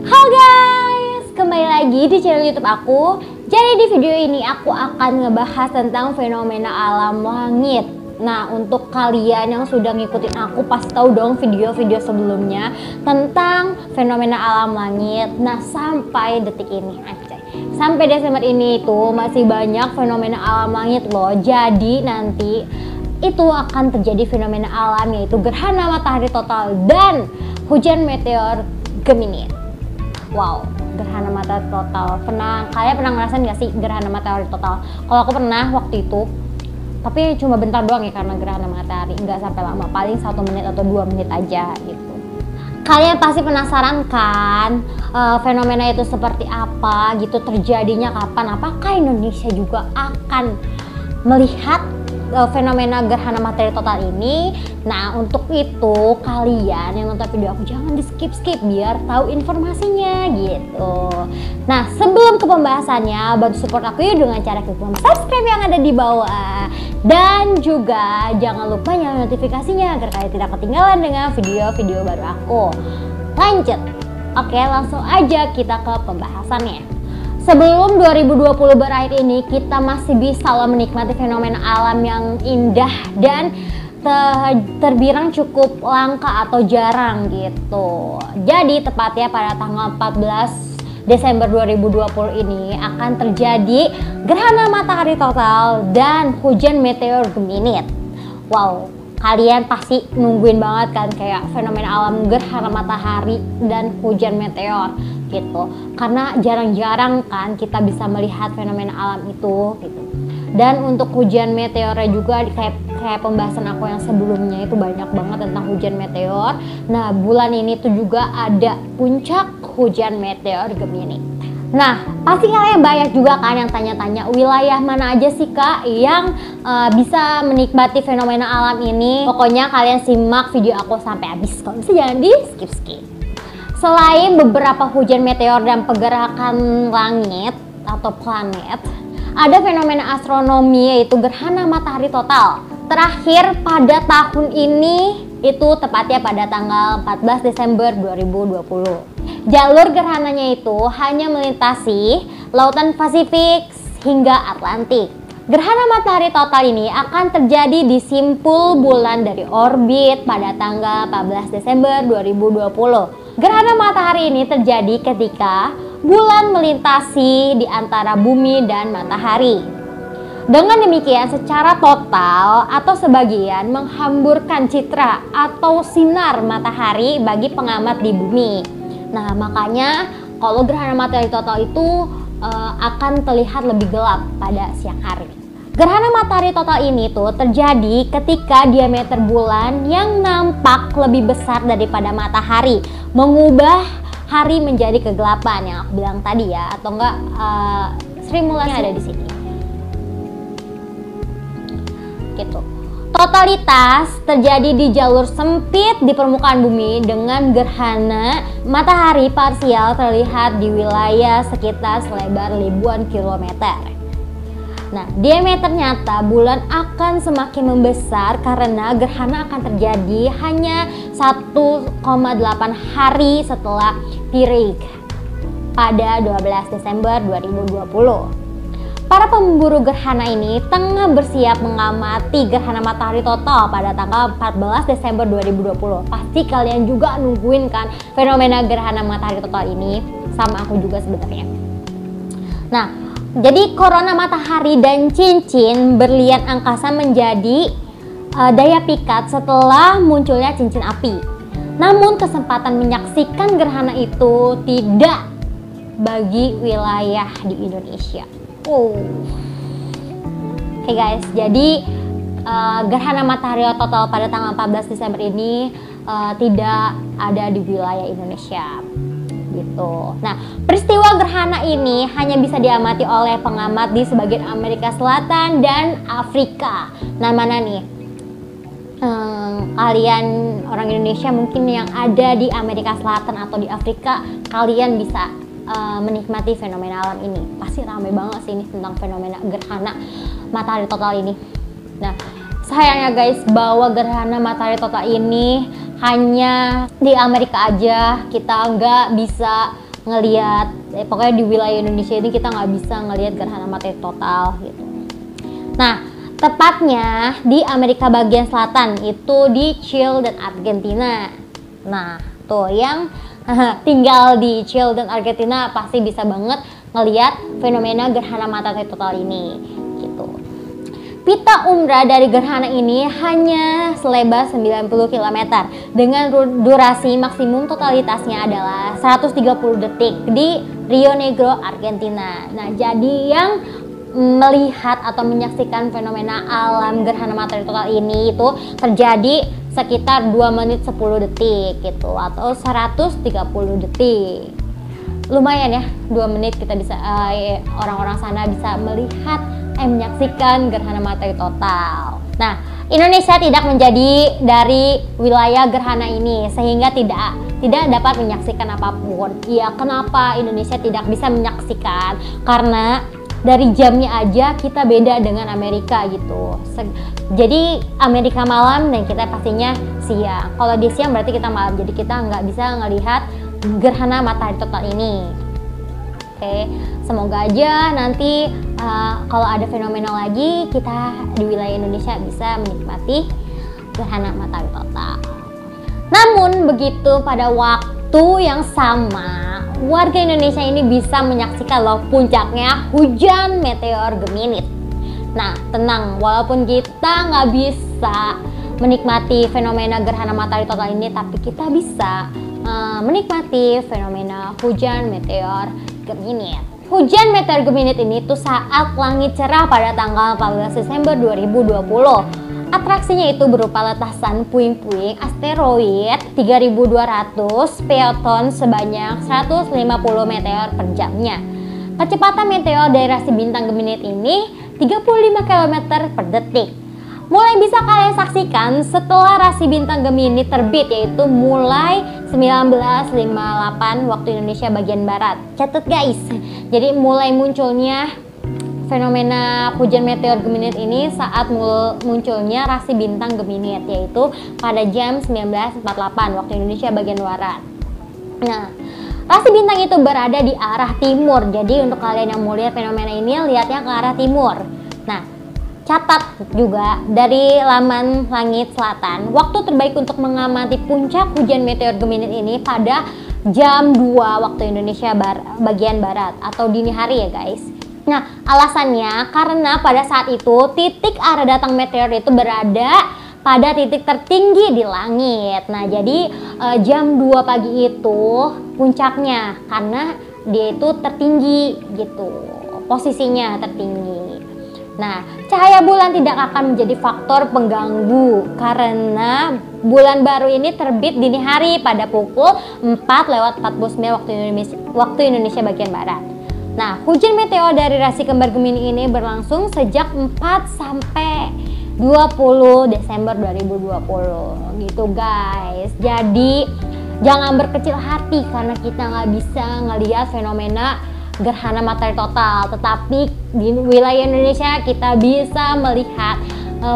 Halo guys, kembali lagi di channel YouTube aku. Jadi di video ini aku akan ngebahas tentang fenomena alam langit. Nah, untuk kalian yang sudah ngikutin aku pasti tahu dong video-video sebelumnya tentang fenomena alam langit. Nah, sampai detik ini aja. Sampai Desember ini itu masih banyak fenomena alam langit loh. Jadi nanti itu akan terjadi fenomena alam yaitu gerhana matahari total dan hujan meteor Gemini. Wow, gerhana matahari total. Kalian pernah ngerasain gak sih gerhana matahari total? Kalau aku pernah waktu itu, tapi cuma bentar doang ya karena gerhana matahari, nggak sampai lama, paling 1 menit atau 2 menit aja gitu. Kalian pasti penasaran kan fenomena itu seperti apa gitu, terjadinya kapan? Apakah Indonesia juga akan melihat fenomena gerhana matahari total ini? Nah, untuk itu kalian yang nonton video aku jangan di skip biar tahu informasinya gitu. Nah, sebelum ke pembahasannya, bantu support aku ya dengan cara klik tombol subscribe yang ada di bawah, dan juga jangan lupa nyalain notifikasinya agar kalian tidak ketinggalan dengan video-video baru aku. Lanjut. Oke, langsung aja kita ke pembahasannya. Sebelum 2020 berakhir ini, kita masih bisa loh menikmati fenomena alam yang indah dan terbilang cukup langka atau jarang gitu. Jadi tepatnya pada tanggal 14 Desember 2020 ini akan terjadi gerhana matahari total dan hujan meteor Gemini. Wow, kalian pasti nungguin banget kan kayak fenomena alam gerhana matahari dan hujan meteor gitu, karena jarang-jarang kan kita bisa melihat fenomena alam itu gitu. Dan untuk hujan meteornya juga kayak pembahasan aku yang sebelumnya itu banyak banget tentang hujan meteor. Nah, bulan ini tuh juga ada puncak hujan meteor Gemini. Nah, pasti kalian banyak juga kan yang tanya-tanya wilayah mana aja sih kak yang bisa menikmati fenomena alam ini. Pokoknya kalian simak video aku sampai habis, kalau bisa jangan di skip. Selain beberapa hujan meteor dan pergerakan langit atau planet, ada fenomena astronomi yaitu gerhana matahari total. Terakhir pada tahun ini itu tepatnya pada tanggal 14 Desember 2020. Jalur gerhananya itu hanya melintasi lautan Pasifik hingga Atlantik. Gerhana matahari total ini akan terjadi di simpul bulan dari orbit pada tanggal 14 Desember 2020. Gerhana matahari ini terjadi ketika bulan melintasi di antara bumi dan matahari. Dengan demikian secara total atau sebagian menghamburkan citra atau sinar matahari bagi pengamat di bumi. Nah, makanya kalau gerhana matahari total itu akan terlihat lebih gelap pada siang hari. Gerhana matahari total ini tuh terjadi ketika diameter bulan yang nampak lebih besar daripada matahari mengubah hari menjadi kegelapan yang aku bilang tadi ya, atau enggak simulasi ada di sini. Gitu. Totalitas terjadi di jalur sempit di permukaan bumi dengan gerhana matahari parsial terlihat di wilayah sekitar selebar ribuan kilometer. Nah, diameter nyata bulan akan semakin membesar karena gerhana akan terjadi hanya 1,8 hari setelah Pirik pada 12 Desember 2020. Para pemburu gerhana ini tengah bersiap mengamati gerhana matahari total pada tanggal 14 Desember 2020. Pasti kalian juga nungguin kan fenomena gerhana matahari total ini, sama aku juga sebenarnya. Nah, jadi korona matahari dan cincin berlian angkasa menjadi daya pikat setelah munculnya cincin api. Namun kesempatan menyaksikan gerhana itu tidak bagi wilayah di Indonesia. Oke guys, jadi gerhana matahari total pada tanggal 14 Desember ini tidak ada di wilayah Indonesia gitu. Nah, peristiwa gerhana ini hanya bisa diamati oleh pengamat di sebagian Amerika Selatan dan Afrika. Nah, mana nih? Kalian orang Indonesia mungkin yang ada di Amerika Selatan atau di Afrika, kalian bisa menikmati fenomena alam ini. Pasti ramai banget sih ini tentang fenomena gerhana matahari total ini. Nah, sayangnya guys, bahwa gerhana matahari total ini hanya di Amerika aja, kita nggak bisa ngelihat pokoknya di wilayah Indonesia ini kita nggak bisa ngelihat gerhana matahari total gitu. Nah, tepatnya di Amerika bagian selatan itu di Chile dan Argentina. Nah, tuh yang tinggal di Chile dan Argentina pasti bisa banget ngelihat fenomena gerhana matahari total ini gitu. Pita umbra dari gerhana ini hanya selebar 90 km dengan durasi maksimum totalitasnya adalah 130 detik di Rio Negro, Argentina. Nah, jadi yang melihat atau menyaksikan fenomena alam gerhana matahari total ini itu terjadi sekitar 2 menit 10 detik gitu atau 130 detik. Lumayan ya, 2 menit kita bisa orang-orang sana bisa melihat menyaksikan gerhana matahari total. Nah, Indonesia tidak menjadi dari wilayah gerhana ini sehingga tidak dapat menyaksikan apapun. Ya, kenapa Indonesia tidak bisa menyaksikan? Karena dari jamnya aja kita beda dengan Amerika gitu. Jadi Amerika malam dan kita pastinya siang. Kalau di siang berarti kita malam. Jadi kita nggak bisa ngelihat gerhana matahari total ini. Oke, semoga aja nanti kalau ada fenomena lagi kita di wilayah Indonesia bisa menikmati gerhana matahari total. Namun begitu pada waktu yang sama warga Indonesia ini bisa menyaksikan loh puncaknya hujan meteor Geminit. Nah, tenang, walaupun kita nggak bisa menikmati fenomena gerhana matahari total ini, tapi kita bisa menikmati fenomena hujan meteor Geminit. Hujan meteor Geminit ini tuh saat langit cerah pada tanggal 14 Desember 2020. Atraksinya itu berupa letasan puing-puing asteroid 3200 peoton sebanyak 150 meteor per jamnya. Kecepatan meteor dari rasi bintang Geminit ini 35 km per detik. Mulai bisa kalian saksikan setelah rasi bintang Gemini terbit, yaitu mulai 1958 waktu Indonesia bagian barat. Catat guys, jadi mulai munculnya fenomena hujan meteor Geminit ini saat munculnya rasi bintang Geminit, yaitu pada jam 1948 waktu Indonesia bagian barat. Nah, rasi bintang itu berada di arah timur, jadi untuk kalian yang mau lihat fenomena ini, lihatnya ke arah timur. Nah, catat juga dari laman Langit Selatan, waktu terbaik untuk mengamati puncak hujan meteor Geminit ini pada jam 2 waktu Indonesia bagian barat atau dini hari ya guys. Nah, alasannya karena pada saat itu titik arah datang meteor itu berada pada titik tertinggi di langit. Nah, jadi jam 2 pagi itu puncaknya karena dia itu tertinggi gitu, posisinya tertinggi. Nah, cahaya bulan tidak akan menjadi faktor pengganggu karena bulan baru ini terbit dini hari pada pukul 4:49 waktu Indonesia bagian barat. Nah, hujan meteor dari rasi kembar Gemini ini berlangsung sejak 4 sampai 20 Desember 2020 gitu guys. Jadi jangan berkecil hati karena kita nggak bisa ngelihat fenomena gerhana matahari total, tetapi di wilayah Indonesia kita bisa melihat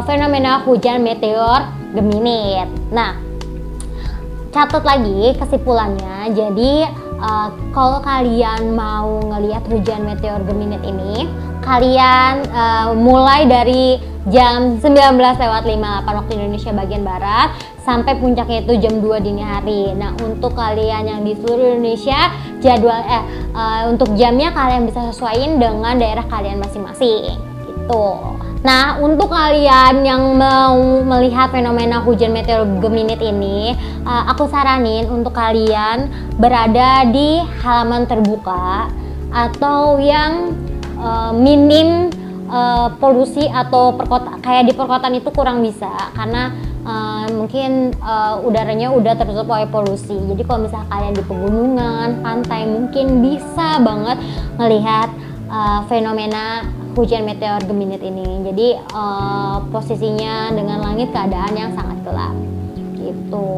fenomena hujan meteor Geminit. Nah, catat lagi kesimpulannya. Jadi kalau kalian mau ngelihat hujan meteor Geminit ini, kalian mulai dari jam 19:58 waktu Indonesia bagian barat sampai puncaknya itu jam 2 dini hari. Nah, untuk kalian yang di seluruh Indonesia jadwal untuk jamnya kalian bisa sesuaiin dengan daerah kalian masing-masing gitu. Nah, untuk kalian yang mau melihat fenomena hujan meteor Geminit ini, aku saranin untuk kalian berada di halaman terbuka atau yang minim polusi atau kayak di perkotaan itu kurang bisa karena mungkin udaranya udah tertutup oleh polusi. Jadi kalau misalnya kalian di pegunungan, pantai, mungkin bisa banget melihat fenomena hujan meteor Geminit ini. Jadi posisinya dengan langit keadaan yang sangat gelap gitu.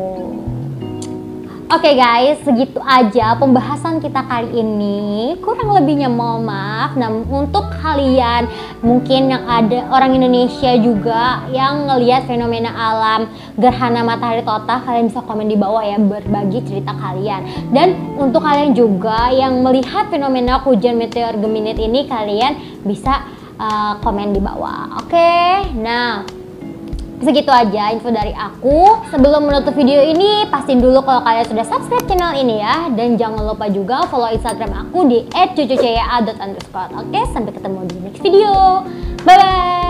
Oke guys, segitu aja pembahasan kita kali ini. Kurang lebihnya mohon maaf. Nah, untuk kalian mungkin yang ada orang Indonesia juga yang ngelihat fenomena alam gerhana matahari total, kalian bisa komen di bawah ya, berbagi cerita kalian. Dan untuk kalian juga yang melihat fenomena hujan meteor Gemini ini, kalian bisa komen di bawah. Oke, nah segitu aja info dari aku. Sebelum menutup video ini, pastiin dulu kalau kalian sudah subscribe channel ini ya. Dan jangan lupa juga follow Instagram aku di @cucucea__. Oke, sampai ketemu di next video. Bye bye.